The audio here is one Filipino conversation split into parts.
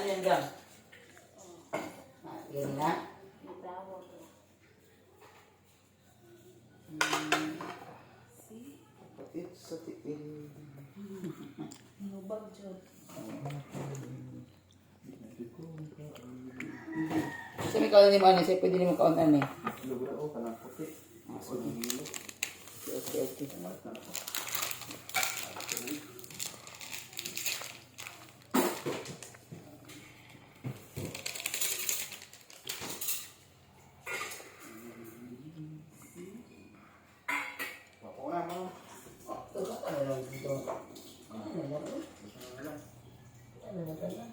Ano yan dyan? Yan na. Kapatid sa tiil. Nubag dyan. Kasi may kaon ni Manny, siya pwede naman kaon ano eh. Lugra o kanang puti. O ng hilo. Okay. Ako na mo. Ano lang dito? Ano lang? Ano lang?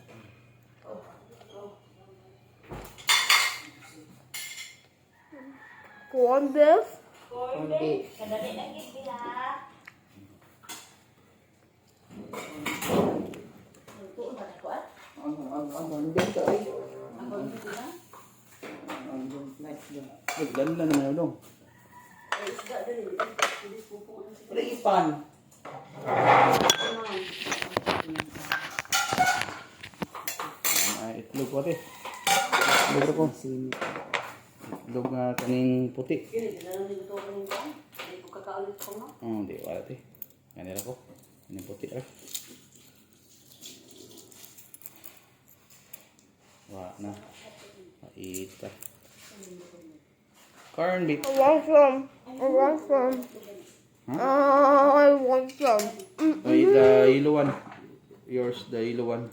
Corn beef. Corn beef. Kadali na gid ha. Tuon ba ko at? Corn beef to ay. Ako dito na. Dali na naman dong. Ay isda dali. Dili pupo na Wala ipan. Itlog ko ate. Itlog ko. Itlog nga kaning puti. Kini dala ni to ko nito. Ay ko kakaulit ko no. Di wala ate. Ganira ko. Kaning puti ah. Wala na. Maita. Corn beef. I want some. I want some. Ay, the yellow one. Yours, the yellow one.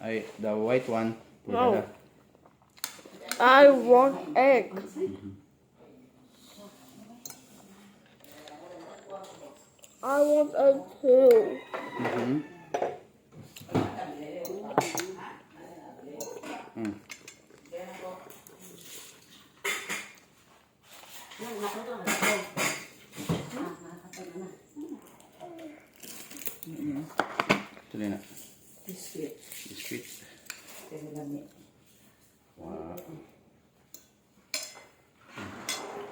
Ay, the white one. No. I want egg. I want egg too. Tuloy na. Biscuit. Biscuit. Kaya lami. Wow.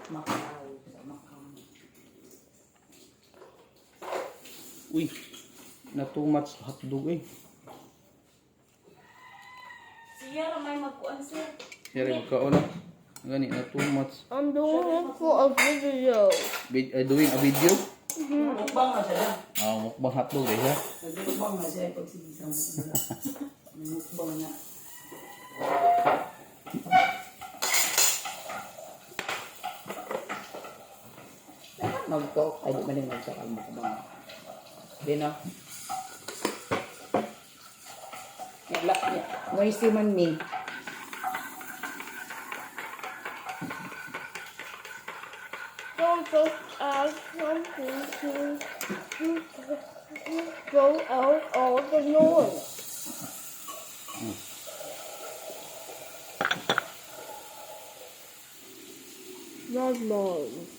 Macau. Sa Macau. Uy, na too much hotdog eh. Siya ra may magkuan sir. Siya rin magkaon na. Gani, na too much. I'm doing it for a video. Doing a video? Mukbang na siya. Mukbang hotdog eh ha. Nagmukbang na siya pag sigisang mo. Mukbang na. Mag-talk. Ay, di maling magsakal mukbang. Di no? Moisty man me. Don't just add something to throw out all the noise. Not noise.